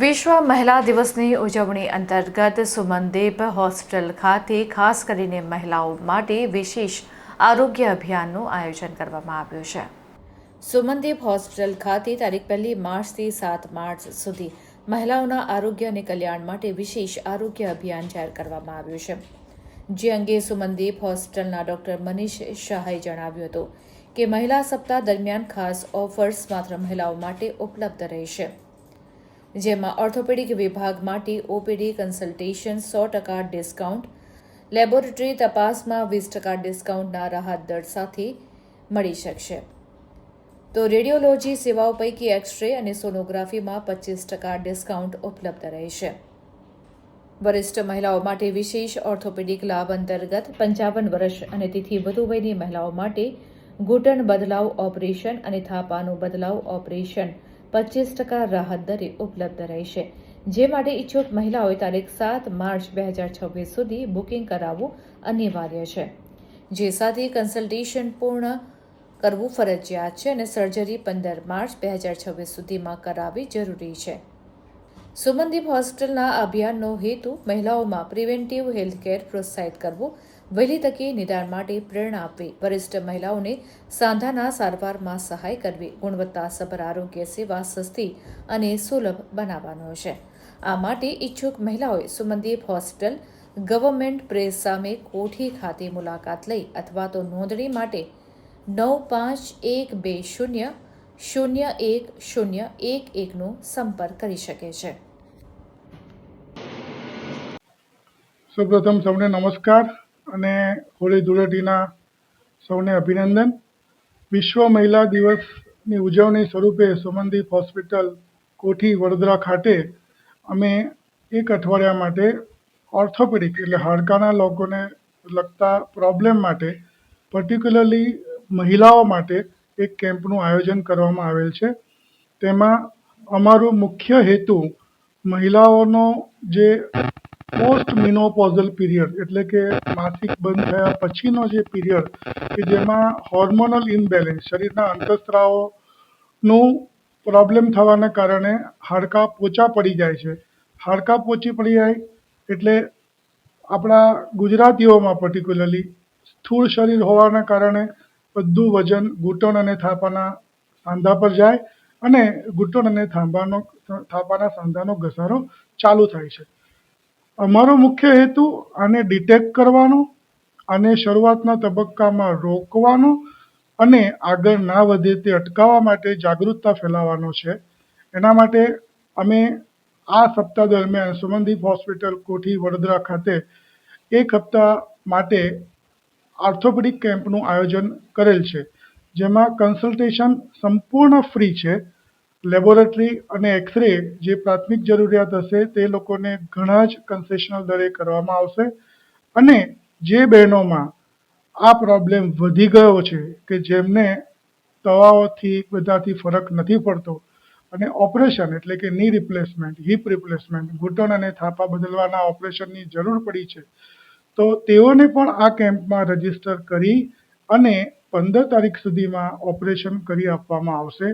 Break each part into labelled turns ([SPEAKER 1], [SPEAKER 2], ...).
[SPEAKER 1] વિશ્વ મહિલા દિવસની ઉજવણી અંતર્ગત સુમનદીપ હોસ્પિટલ ખાતે ખાસ કરીને મહિલાઓ માટે વિશેષ આરોગ્ય અભિયાનનું આયોજન કરવામાં આવ્યું છે। સુમનદીપ હોસ્પિટલ ખાતે તારીખ 1 માર્ચથી 7 માર્ચ સુધી મહિલાઓના આરોગ્ય અને કલ્યાણ માટે વિશેષ આરોગ્ય અભિયાન જાહેર કરવામાં આવ્યું છે, જે અંગે સુમનદીપ હોસ્પિટલના ડોક્ટર મનીષ શાહે જણાવ્યું હતું કે મહિલા સપ્તાહ દરમિયાન ખાસ ઓફર્સ માત્ર મહિલાઓ માટે ઉપલબ્ધ રહેશે, જેમાં ઓર્થોપેડિક વિભાગ માટે ઓપીડી કન્સલ્ટેશન 100% ડિસ્કાઉન્ટ, લેબોરેટરી તપાસમાં 20% ડિસ્કાઉન્ટના રાહત દર સાથે મળી શકશે, તો રેડિયોલોજી સેવાઓ પૈકી એક્સ-રે અને સોનોગ્રાફીમાં 25% ડિસ્કાઉન્ટ ઉપલબ્ધ રહેશે। વરિષ્ઠ મહિલાઓ માટે વિશેષ ઓર્થોપેડિક લાભ અંતર્ગત 55 વર્ષ અને તેથી વધુ વયની મહિલાઓ માટે ઘૂંટણ બદલાવ ઓપરેશન અને થાપાનું બદલાવ ઓપરેશન 25% રાહત દરે ઉપલબ્ધ રહેશે, જે માટે ઈચ્છુક મહિલાઓએ તારીખ 7 માર્ચ 2026 સુધી બુકિંગ કરાવવું અનિવાર્ય છે, જે સાથે કન્સલ્ટેશન પૂર્ણ કરવું ફરજિયાત છે અને સર્જરી 15 માર્ચ 2026 સુધીમાં કરાવવી જરૂરી છે। સુમનદીપ હોસ્પિટલના અભિયાનનો હેતુ મહિલાઓમાં પ્રિવેન્ટિવ હેલ્થકેર પ્રોત્સાહિત કરવું, વહેલી તકે નિદાન માટે પ્રેરણા આપવી, વરિષ્ઠ મહિલાઓને સાંધાના સારવારમાં સહાય કરવી, ગુણવત્તાસભર આરોગ્ય સેવા સસ્તી અને સુલભ બનાવવાનો છે। આ માટે ઈચ્છુક મહિલાઓએ સુમનદીપ હોસ્પિટલ, ગવર્મેન્ટ પ્રેસ સામે, કોઠી ખાતે મુલાકાત લઈ અથવા તો નોંધણી માટે 9512001011નો સંપર્ક કરી શકે છે।
[SPEAKER 2] સૌપ્રથમ સૌને નમસ્કાર અને હોળી ધૂળેટીના સૌને અભિનંદન। વિશ્વ મહિલા દિવસની ઉજવણી સ્વરૂપે સુમનદીપ હોસ્પિટલ કોઠી વડોદરા ખાતે અમે એક અઠવાડિયા માટે ઓર્થોપેડિક એટલે હાડકાના લોકોને લગતા પ્રોબ્લેમ માટે પર્ટિક્યુલરલી મહિલાઓ માટે એક કેમ્પનું આયોજન કરવામાં આવેલ છે। તેમાં અમારું મુખ્ય હેતુ મહિલાઓનો જે પોસ્ટ મિનોપોઝલ પીરિયડ એટલે કે માસિક બંધ થયા પછીનો જે પીરિયડ કે જેમાં હોર્મોનલ ઇમ્બેલેન્સ શરીરના અંતઃસ્ત્રાવોનું પ્રોબ્લેમ થવાના કારણે હાડકાં પોચા પડી જાય છે। હાડકાં પોચી પડી જાય એટલે આપણા ગુજરાતીઓમાં પર્ટિક્યુલરલી સ્થૂળ શરીર હોવાના કારણે બધું વજન ઘૂંટણ અને થાપાના સાંધા પર જાય અને ઘૂંટણ અને થાપાના સાંધાનો ઘસારો ચાલુ થાય છે। અમારો મુખ્ય હેતુ આને ડિટેક્ટ કરવાનો, આને શરૂઆતના તબક્કામાં રોકવાનો અને આગળ ના વધે તે અટકાવવા માટે જાગૃતતા ફેલાવવાનો છે। એના માટે અમે આ સપ્તાહ દરમિયાન સુમનદીપ હોસ્પિટલ કોઠી વડોદરા ખાતે એક હપ્તા માટે ઓર્થોપેડિક કેમ્પનું આયોજન કરેલ છે, જેમાં કન્સલ્ટેશન સંપૂર્ણ ફ્રી છે। લેબોરેટરી અને એક્સ-રે જે પ્રાથમિક જરૂરિયાત હશે તે લોકોને ઘણા જ કન્સેશનલ દરે કરવામાં આવશે અને જે બહેનોમાં આ પ્રોબ્લેમ વધી ગયો છે કે જેમને દવાઓથી બધાથી ફરક નથી પડતો અને ઓપરેશન એટલે કે ની રિપ્લેસમેન્ટ, હિપ રિપ્લેસમેન્ટ, ઘૂંટણ અને થાપા બદલવાના ઓપરેશનની જરૂર પડી છે, તો તેઓને પણ આ કેમ્પમાં રજીસ્ટર કરી અને 15 તારીખ સુધીમાં ઓપરેશન કરી આપવામાં આવશે।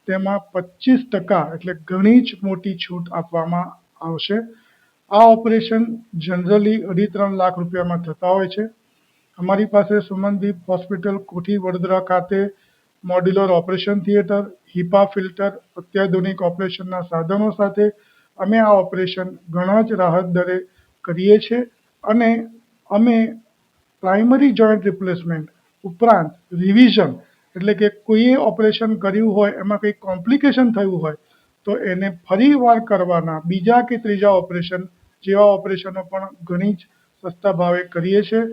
[SPEAKER 2] તેમાં 25% એટલે ઘણી જ મોટી છૂટ આપવામાં આવશે। આ ઓપરેશન જનરલી 2.5-3 લાખ રૂપિયામાં થતા હોય છે। અમારી પાસે સુમનદીપ હોસ્પિટલ કોઠી વડોદરા ખાતે મોડ્યુલર ઓપરેશન થિયેટર, હિપા ફિલ્ટર, અત્યાધુનિક ઓપરેશનના સાધનો સાથે અમે આ ઓપરેશન ઘણા જ રાહત દરે કરીએ છીએ અને અમે પ્રાઇમરી જોઈન્ટ રિપ્લેસમેન્ટ ઉપરાંત રિવિઝન એટલે કે કોઈએ ઓપરેશન કર્યું હોય એમાં કંઈ કોમ્પ્લિકેશન થયું હોય તો એને ફરીવાર કરવાના બીજા કે ત્રીજા ઓપરેશન જેવા ઓપરેશનો પણ ઘણી જ સસ્તા ભાવે કરીએ છીએ।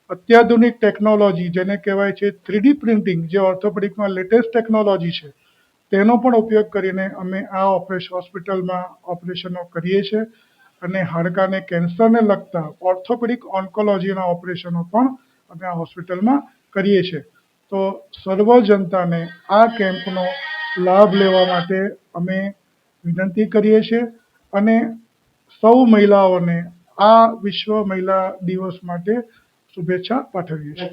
[SPEAKER 2] અત્યાધુનિક ટેકનોલોજી જેને કહેવાય છે 3D પ્રિન્ટિંગ, જે ઓર્થોપેડિકમાં લેટેસ્ટ ટેકનોલોજી છે, તેનો પણ ઉપયોગ કરીને અમે આ હોસ્પિટલમાં ઓપરેશનો કરીએ છીએ અને હાડકાને કેન્સરને લગતા ઓર્થોપેડિક ઓન્કોલોજીના ઓપરેશનો પણ અમે આ હોસ્પિટલમાં કરીએ છીએ। તો સર્વ જનતાને આ કેમ્પનો લાભ લેવા માટે અમે વિનંતી કરીએ છીએ અને સૌ મહિલાઓને આ વિશ્વ મહિલા દિવસ માટે શુભેચ્છા પાઠવીએ છીએ।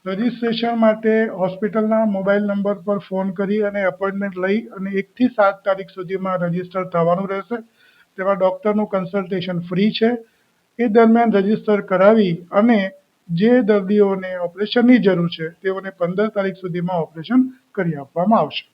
[SPEAKER 2] રજિસ્ટ્રેશન માટે હોસ્પિટલના મોબાઈલ નંબર પર ફોન કરી અને એપોઇન્ટમેન્ટ લઈ અને 1 થી 7 તારીખ સુધીમાં રજિસ્ટર થવાનું રહેશે. તેમાં ડૉક્ટરનું કન્સલ્ટેશન ફ્રી છે. એ દરમિયાન રજિસ્ટર કરાવી અને જે દર્દીઓને ઓપરેશનની જરૂર છે તેઓને 15 તારીખ સુધીમાં ઓપરેશન કરી આપવામાં આવશે.